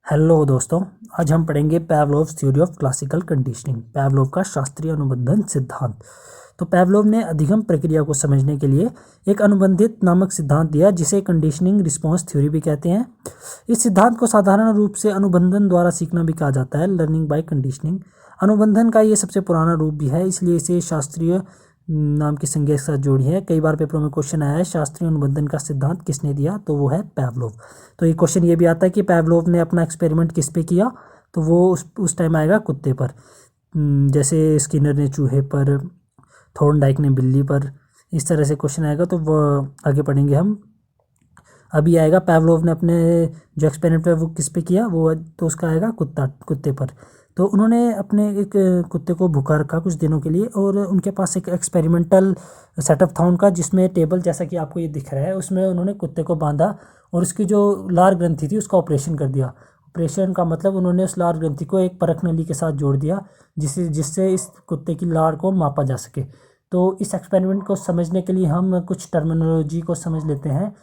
Hello दोस्तों, आज हम पढ़ेंगे पैवलोव थ्योरी ऑफ क्लासिकल कंडीशनिंग, पैवलोव का शास्त्रीय अनुबंधन सिद्धांत। तो पैवलोव ने अधिगम प्रक्रिया को समझने के लिए एक अनुबंधित नामक सिद्धांत दिया, जिसे कंडीशनिंग रिस्पॉन्स थ्योरी भी कहते हैं। इस सिद्धांत को साधारण रूप से अनुबंधन द्वारा सीखना भी कहा जाता है, लर्निंग बाय कंडीशनिंग। अनुबंधन का ये सबसे पुराना रूप भी है, इसलिए इसे शास्त्रीय नाम की संज्ञा के साथ जोड़ी है। कई बार पेपरों में क्वेश्चन आया है शास्त्रीय अनुबंधन का सिद्धांत किसने दिया, तो वो है पैवलोव। तो ये क्वेश्चन ये भी आता है कि पैवलोव ने अपना एक्सपेरिमेंट किस पे किया, तो वो उस टाइम आएगा कुत्ते पर। जैसे स्किनर ने चूहे पर, थॉर्नडाइक ने बिल्ली पर, इस तरह से क्वेश्चन आएगा। तो वो आगे पढ़ेंगे हम। अभी आएगा पैवलोव ने अपने जो एक्सपेरिमेंट है वो किस पे किया, वो तो उसका आएगा कुत्ते पर। तो उन्होंने अपने एक कुत्ते को भूखा रखा कुछ दिनों के लिए, और उनके पास एक एक्सपेरिमेंटल सेटअप था उनका, जिसमें टेबल जैसा कि आपको ये दिख रहा है, उसमें उन्होंने कुत्ते को बांधा और उसकी जो लार ग्रंथि थी उसका ऑपरेशन कर दिया। ऑपरेशन का मतलब उन्होंने उस लार ग्रंथि को एक परख नली के साथ जोड़ दिया, जिससे इस कुत्ते की लार को मापा जा सके। तो इस एक्सपेरिमेंट को समझने के लिए हम कुछ टर्मिनोलॉजी को समझ लेते हैं।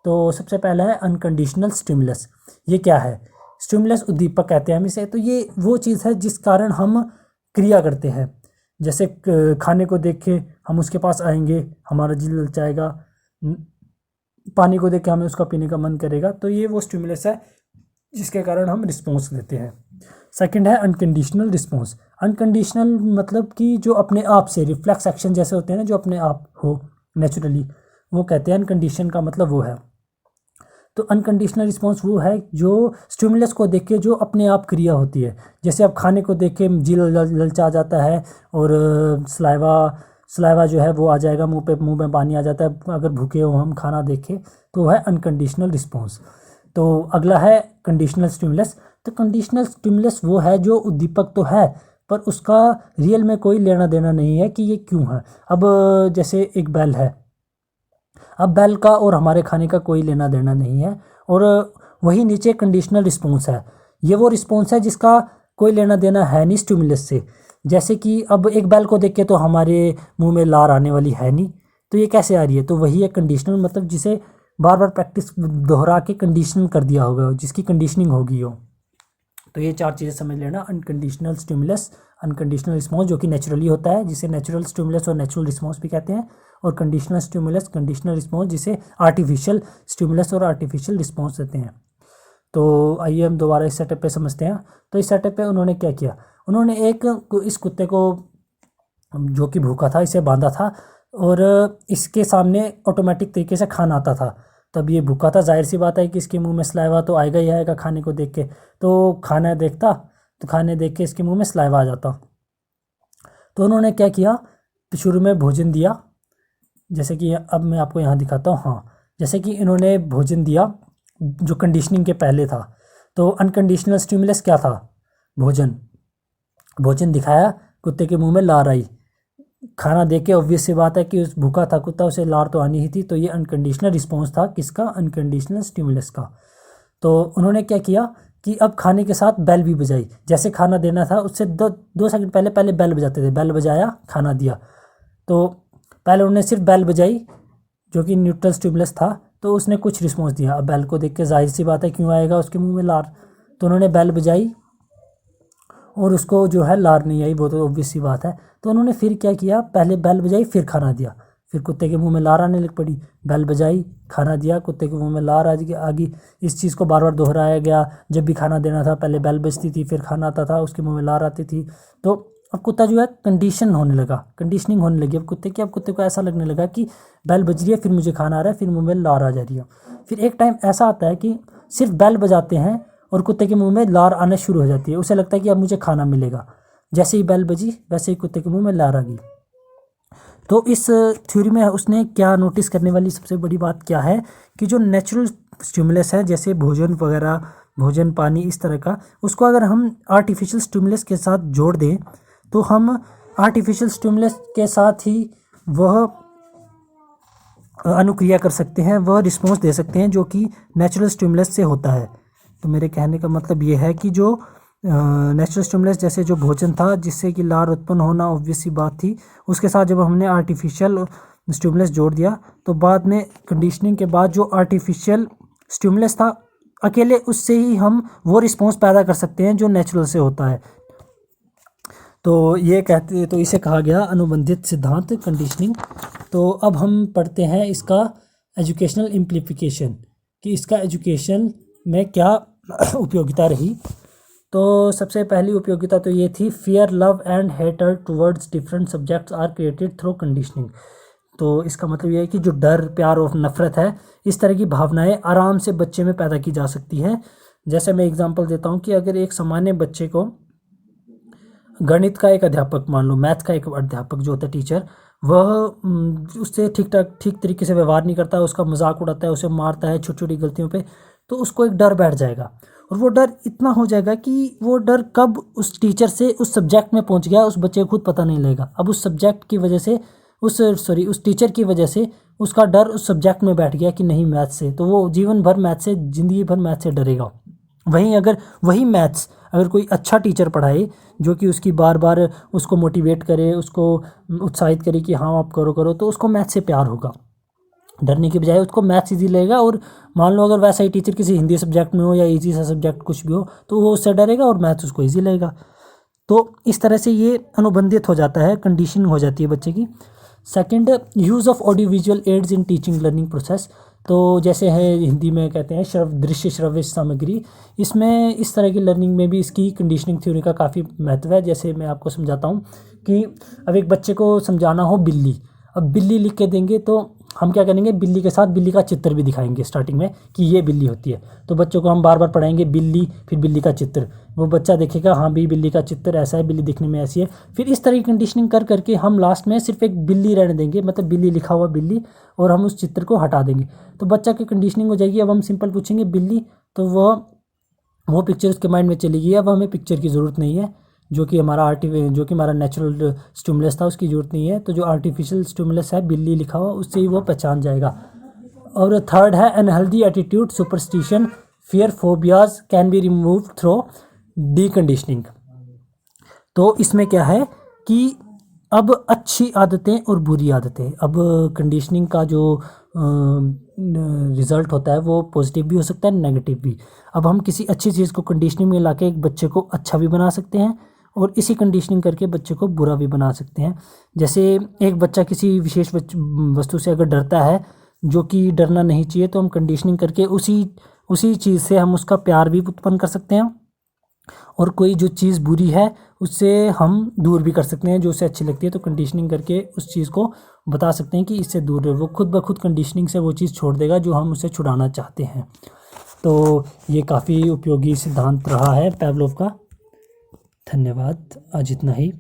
तो सबसे पहला है अनकंडीशनल स्टिमुलस। ये क्या है? स्टिमुलस उद्दीपक कहते हैं हम इसे। तो ये वो चीज़ है जिस कारण हम क्रिया करते हैं। जैसे खाने को देख के हम उसके पास आएंगे, हमारा जी ललचाएगा। पानी को देख के हमें उसका पीने का मन करेगा। तो ये वो स्टिमुलस है जिसके कारण हम रिस्पॉन्स देते हैं। सेकंड है अनकंडीशनल रिस्पॉन्स। अनकंडीशनल मतलब कि जो अपने आप से, रिफ्लेक्स एक्शन जैसे होते हैं ना, जो अपने आप हो नेचुरली, वो कहते हैं अनकंडीशन का मतलब वो है। तो अनकंडीशनल रिस्पॉन्स वो है जो स्टिमुलस को देख के जो अपने आप क्रिया होती है। जैसे अब खाने को देख के जी ललचा जाता है, और सलाइवा जो है वो आ जाएगा मुंह में पानी आ जाता है अगर भूखे हो हम खाना देखें, तो है अनकंडीशनल रिस्पॉन्स। तो अगला है कंडीशनल स्टिमुलस। तो कंडीशनल स्टिमुलस वो है जो उद्दीपक तो है, पर उसका रियल में कोई लेना देना नहीं है कि ये क्यों है। अब जैसे एक बेल है, अब बेल का और हमारे खाने का कोई लेना देना नहीं है, और वही नीचे कंडीशनल रिस्पॉन्स है। ये वो रिस्पॉन्स है जिसका कोई लेना देना है नहीं स्टिमुलस से। जैसे कि अब एक बेल को देख के तो हमारे मुंह में लार आने वाली है नहीं, तो ये कैसे आ रही है? तो वही है कंडीशनल, मतलब जिसे बार बार प्रैक्टिस दोहरा के कंडीशन कर दिया होगा, जिसकी कंडीशनिंग होगी हो। तो ये चार चीज़ें समझ लेना। अनकंडीशनल स्टिमुलस, अनकंडीशनल रिस्पॉन्स जो कि नेचुरली होता है, जिसे नेचुरल स्टिमुलस और नेचुरल रिस्पॉन्स भी कहते हैं, और कंडीशनल स्टिमुलस, कंडीशनल रिस्पॉन्स, जिसे आर्टिफिशियल स्टिमुलस और आर्टिफिशियल रिस्पॉन्स देते हैं। तो आइए हम दोबारा इस सेटअप पे समझते हैं। तो इस सेटअप पे उन्होंने क्या किया, उन्होंने इस कुत्ते को जो कि भूखा था इसे बांधा था, और इसके सामने ऑटोमेटिक तरीके से खाना आता था। तब ये भूखा था, जाहिर सी बात है कि इसके मुंह में सलाइवा तो आएगा ही आएगा खाने को देख के। तो खाना देखता, तो खाने देख के इसके मुंह में सलाइवा आ जाता। तो उन्होंने क्या किया, शुरू में भोजन दिया। जैसे कि अब मैं आपको यहाँ दिखाता हूँ। हाँ, जैसे कि इन्होंने भोजन दिया जो कंडीशनिंग के पहले था। तो अनकंडीशनल स्टिमुलस क्या था? भोजन दिखाया, कुत्ते के मुंह में लार आई। खाना देख के ऑब्वियस सी बात है कि उस भूखा था कुत्ता, उसे लार तो आनी ही थी। तो ये अनकंडीशनल रिस्पॉन्स था किसका? अनकंडीशनल स्टिमुलस का। तो उन्होंने क्या किया कि अब खाने के साथ बेल भी बजाई। जैसे खाना देना था उससे दो सेकंड पहले बेल बजाते थे, बेल बजाया, खाना दिया। तो पहले उन्होंने सिर्फ बेल बजाई जो कि न्यूट्रल स्टिमुलस था, तो उसने कुछ रिस्पॉन्स दिया। अब बेल को देख के जाहिर सी बात है क्यों आएगा उसके मुंह में लार। तो उन्होंने बेल बजाई और उसको जो है लार नहीं आई, वो तो ऑब्वियस सी बात है। तो उन्होंने फिर क्या किया, पहले बेल बजाई फिर खाना दिया, फिर कुत्ते के मुंह में लार आने लग पड़ी। बेल बजाई, खाना दिया, कुत्ते के मुंह में लार आ गई। इस चीज़ को बार बार दोहराया गया। जब भी खाना देना था पहले बेल बजती थी, फिर खाना आता था, उसके मुंह में लार आती थी। तो अब कुत्ता जो है कंडीशनिंग होने लगी अब कुत्ते की। अब कुत्ते को ऐसा लगने लगा कि बेल बज रही है, फिर मुझे खाना आ रहा है, फिर मुंह में लार आ जा रही है। फिर एक टाइम ऐसा आता है कि सिर्फ बेल बजाते हैं और कुत्ते के मुंह में लार आना शुरू हो जाती है। उसे लगता है कि अब मुझे खाना मिलेगा। जैसे ही बेल बजी वैसे ही कुत्ते के मुंह में लार आ गई। तो इस थ्योरी में उसने क्या नोटिस करने वाली सबसे बड़ी बात क्या है कि जो नेचुरल स्टिमुलस है, जैसे भोजन वगैरह, भोजन, पानी, इस तरह का, उसको अगर हम आर्टिफिशियल स्टिमुलस के साथ जोड़ दें, तो हम आर्टिफिशियल स्टिमुलस के साथ ही वह अनुक्रिया कर सकते हैं, वह रिस्पॉन्स दे सकते हैं जो कि नेचुरल स्टिमुलस से होता है। तो मेरे कहने का मतलब ये है कि जो नेचुरल स्टिमुलस जैसे जो भोजन था जिससे कि लार उत्पन्न होना ऑब्वियस सी बात थी, उसके साथ जब हमने आर्टिफिशियल स्टिमुलस जोड़ दिया, तो बाद में कंडीशनिंग के बाद जो आर्टिफिशियल स्टिमुलस था अकेले उससे ही हम वो रिस्पॉन्स पैदा कर सकते हैं जो नेचुरल से होता है। तो ये कहते, तो इसे कहा गया अनुबंधित सिद्धांत कंडीशनिंग। तो अब हम पढ़ते हैं इसका एजुकेशनल इम्प्लीफिकेशन, कि इसका एजुकेशन में क्या उपयोगिता रही। तो सबसे पहली उपयोगिता तो ये थी, fear love and hater towards different subjects are created through conditioning. तो इसका मतलब ये है कि जो डर, प्यार और नफ़रत है, इस तरह की भावनाएं आराम से बच्चे में पैदा की जा सकती हैं। जैसे मैं एग्जांपल देता हूँ कि अगर एक सामान्य बच्चे को गणित का एक अध्यापक, मान लो मैथ का एक अध्यापक जो होता है टीचर, वह उससे ठीक तरीके से व्यवहार नहीं करता है, उसका मजाक उड़ाता है, उसे मारता है छोटी छोटी गलतियों पे, तो उसको एक डर बैठ जाएगा। और वो डर इतना हो जाएगा कि वो डर कब उस टीचर से उस सब्जेक्ट में पहुंच गया उस बच्चे को खुद पता नहीं लगेगा। अब उस सब्जेक्ट की वजह से उस टीचर की वजह से उसका डर उस सब्जेक्ट में बैठ गया कि नहीं मैथ से, तो वो जीवन भर मैथ से, ज़िंदगी भर मैथ से डरेगा। वहीं अगर वही मैथ्स अगर कोई अच्छा टीचर पढ़ाए जो कि उसकी बार बार उसको मोटिवेट करे, उसको उत्साहित करे कि हाँ आप करो करो, तो उसको मैथ से प्यार होगा, डरने के बजाय उसको मैथ्स ईजी लगेगा। और मान लो अगर वैसा ही टीचर किसी हिंदी सब्जेक्ट में हो या इजी सा सब्जेक्ट कुछ भी हो, तो वो उससे डरेगा और मैथ्स उसको ईजी लगेगा। तो इस तरह से ये अनुबंधित हो जाता है, कंडीशनिंग हो जाती है बच्चे की। Second, use of audio visual aids in teaching learning process. तो जैसे है हिंदी में कहते हैं दृश्य श्रव्य सामग्री, इसमें इस तरह की लर्निंग में भी इसकी कंडीशनिंग थ्योरी का काफ़ी महत्व है। जैसे मैं आपको समझाता हूँ कि अब एक बच्चे को समझाना हो बिल्ली, अब बिल्ली लिख के देंगे तो हम क्या करेंगे, बिल्ली के साथ बिल्ली का चित्र भी दिखाएंगे स्टार्टिंग में कि ये बिल्ली होती है। तो बच्चों को हम बार बार पढ़ाएंगे बिल्ली, फिर बिल्ली का चित्र, वो बच्चा देखेगा हाँ भी बिल्ली का चित्र ऐसा है, बिल्ली दिखने में ऐसी है। फिर इस तरह की कंडीशनिंग कर करके हम लास्ट में सिर्फ एक बिल्ली रहने देंगे, मतलब बिल्ली लिखा हुआ बिल्ली, और हम उस चित्र को हटा देंगे। तो बच्चा की कंडीशनिंग हो जाएगी। अब हम सिंपल पूछेंगे बिल्ली, तो वो पिक्चर उसके माइंड में चली गई। अब हमें पिक्चर की ज़रूरत नहीं है, जो कि हमारा नेचुरल स्टिमुलस था उसकी ज़रूरत नहीं है। तो जो आर्टिफिशियल स्टिमुलस है बिल्ली लिखा हुआ, उससे ही वो पहचान जाएगा। और थर्ड है unhealthy attitude, superstition, fear, phobias can be remove through deconditioning. तो इसमें क्या है कि अब अच्छी आदतें और बुरी आदतें, अब कंडीशनिंग का जो रिज़ल्ट होता है वो पॉजिटिव भी हो सकता है, नेगेटिव भी। अब हम किसी अच्छी चीज़ को कंडीशनिंग में ला के एक बच्चे को अच्छा भी बना सकते हैं और इसी कंडीशनिंग करके बच्चे को बुरा भी बना सकते हैं। जैसे एक बच्चा किसी विशेष वस्तु से अगर डरता है जो कि डरना नहीं चाहिए, तो हम कंडीशनिंग करके उसी चीज़ से हम उसका प्यार भी उत्पन्न कर सकते हैं। और कोई जो चीज़ बुरी है उससे हम दूर भी कर सकते हैं जो उसे अच्छी लगती है। तो कंडीशनिंग करके उस चीज़ को बता सकते हैं कि इससे दूर रहे, वो खुद ब खुद कंडीशनिंग से वो चीज़ छोड़ देगा जो हम उसे छुड़ाना चाहते हैं। तो ये काफ़ी उपयोगी सिद्धांत रहा है पैवलोव का। धन्यवाद, आज इतना ही।